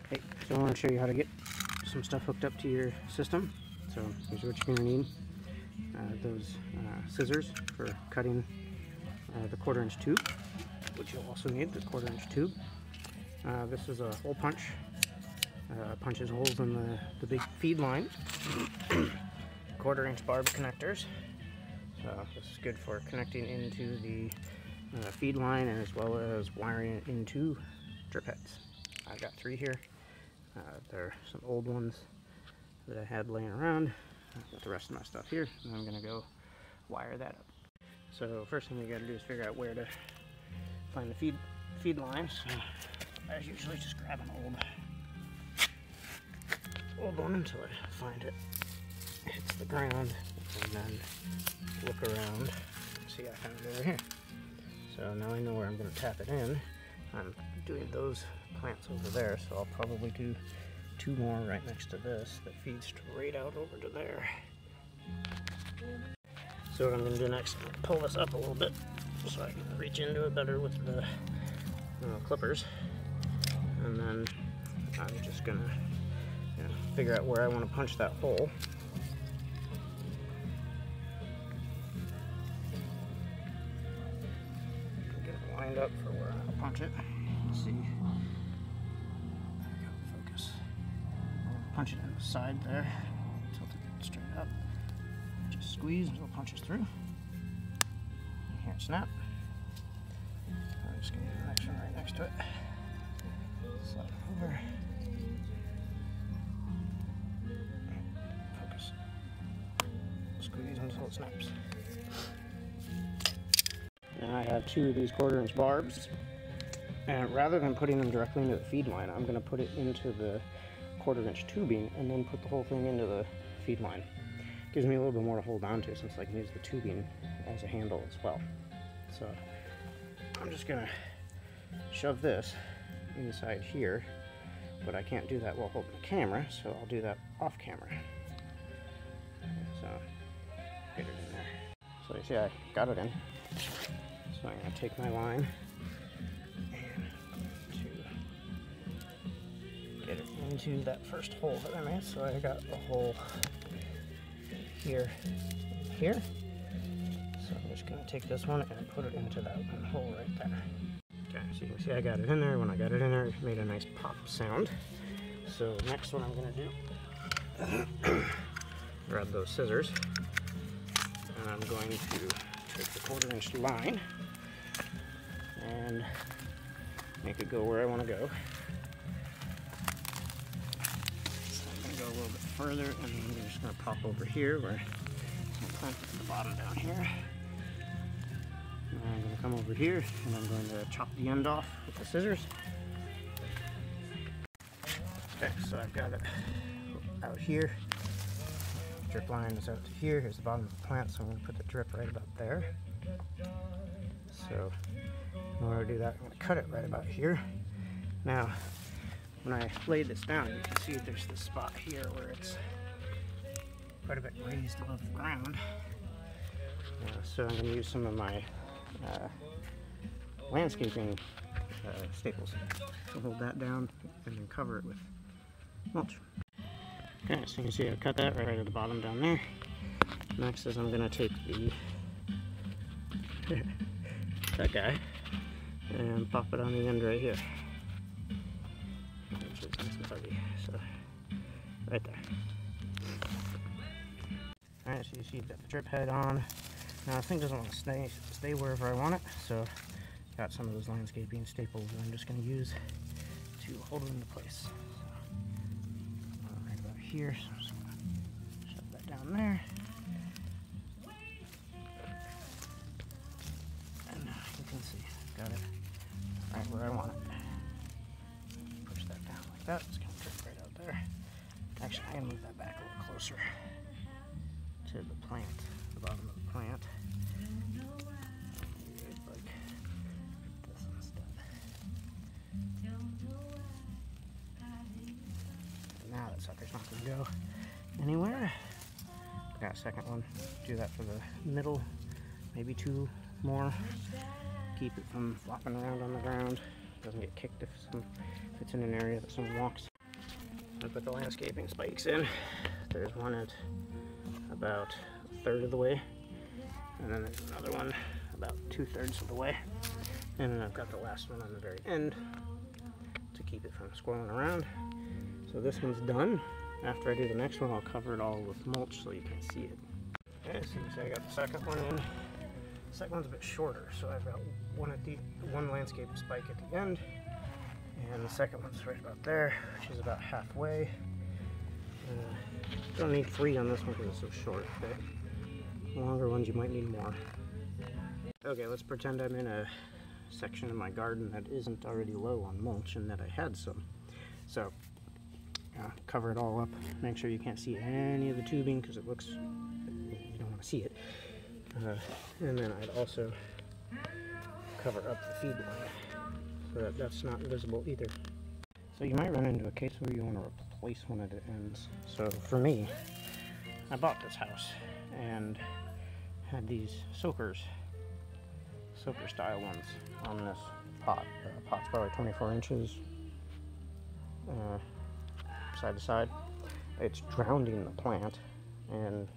Hey, so I want to show you how to get some stuff hooked up to your system. So here's what you're going to need. Those scissors for cutting the 1/4 inch tube, which you'll also need the 1/4 inch tube. This is a hole punch. Punches holes in the big feed line. 1/4 inch barb connectors. So this is good for connecting into the feed line and as well as wiring it into drip heads. I've got 3 here. They're some old ones that I had laying around. I've got the rest of my stuff here, and I'm going to go wire that up. So first thing you got to do is figure out where to find the feed line. So I usually just grab an old one until I find it hits the ground, and then look around. See, I found it over here. So now I know where I'm going to tap it in. I'm doing those plants over there, so I'll probably do 2 more right next to this that feed straight out over to there. So what I'm going to do next, pull this up a little bit so I can reach into it better with the clippers, and then I'm just going to figure out where I want to punch that hole. Get it lined up for where I'll punch it. Let's see. Focus. Punch it in the side there. Tilt it straight up. Just squeeze until it punches through. And here it snap. I'm just going to do the next one right next to it. Slide it over. Focus. Squeeze until it snaps. Now I have 2 of these 1/4 inch barbs, and rather than putting them directly into the feed line, I'm going to put it into the 1/4 inch tubing and then put the whole thing into the feed line. Gives me a little bit more to hold on to since I can use the tubing as a handle as well. So I'm just going to shove this inside here, but I can't do that while holding the camera, so I'll do that off camera. So get it in there. So you see I got it in. So I'm going to take my line and to get it into that first hole that I made. So I got a hole here and here. So I'm just going to take this one and put it into that one hole right there. Okay, so you can see I got it in there. When I got it in there, it made a nice pop sound. So next what I'm going to do, grab those scissors, and I'm going to take the 1/4 inch line and make it go where I want to go. So I'm going to go a little bit further, and then I'm just going to pop over here where I'm plant it at the bottom down here. And I'm going to come over here, and I'm going to chop the end off with the scissors. Okay, so I've got it out here. Drip line is out to here. Here's the bottom of the plant, so I'm going to put the drip right about there. So in order to do that, I'm going to cut it right about here. Now, when I laid this down, you can see there's this spot here where it's quite a bit raised above the ground. So I'm going to use some of my landscaping staples to hold that down and then cover it with mulch. Okay, so you can see I cut that right at the bottom down there. Next is I'm going to take that guy and pop it on the end right here. Which is nice and fuzzy, so right there. Alright, so you see you've got the drip head on. Now this thing doesn't want to stay wherever I want it, so I've got some of those landscaping staples that I'm just going to use to hold it into place. So, right about here, so I'm just going to shove that down there. And you can see I've got it right where I want it. Push that down like that, it's going to drip right out there. Actually, I'm going to move that back a little closer to the plant, the bottom of the plant. Like this instead. Now that sucker's not going to go anywhere. Got a second one. Do that for the middle, maybe 2 more. Keep it from flopping around on the ground. Doesn't get kicked if it's in an area that someone walks. I put the landscaping spikes in. There's one at about a third of the way, and then there's another one about 2/3 of the way, and then I've got the last one on the very end to keep it from squirreling around. So this one's done. After I do the next one, I'll cover it all with mulch so you can see it. Okay, so you can see I got the second one in. The second one's a bit shorter, so I've got one landscape spike at the end, and the second one's right about there, which is about halfway. Don't need 3 on this one because it's so short. The longer ones you might need more. Okay, let's pretend I'm in a section of my garden that isn't already low on mulch and that I had some. So cover it all up. Make sure you can't see any of the tubing because it looks, you don't want to see it. And then I'd also cover up the feed line so that that's not visible either. So you might run into a case where you want to replace one of the ends. So for me, I bought this house and had these soaker style ones on this pot. The pot's probably 24 inches side to side. It's drowning the plant and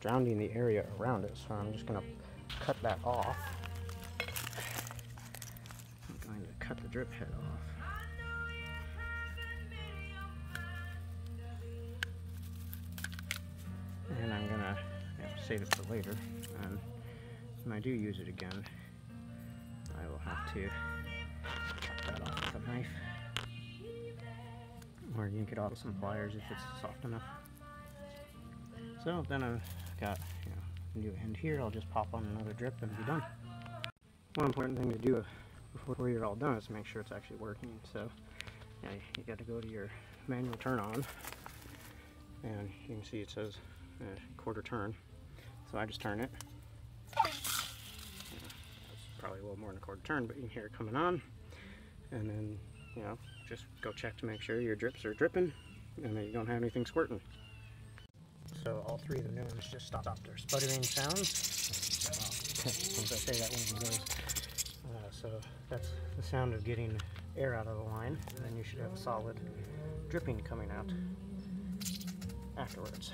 drowning the area around it, so I'm just going to cut that off. I'm going to cut the drip head off. And I'm going to save it for later, and when I do use it again, I will have to cut that off with a knife, or you can get off some pliers if it's soft enough. So then I've got new end here. I'll just pop on another drip and be done. One important thing to do before you're all done is make sure it's actually working. So you got to go to your manual turn on, and you can see it says quarter turn. So I just turn it. It's probably a little more than a quarter turn, but you can hear it coming on. And then, just go check to make sure your drips are dripping and that you don't have anything squirting. So all 3 of the new ones just stopped their sputtering sounds. Since I say that, one of them goes. So that's the sound of getting air out of the line, and then you should have a solid dripping coming out afterwards.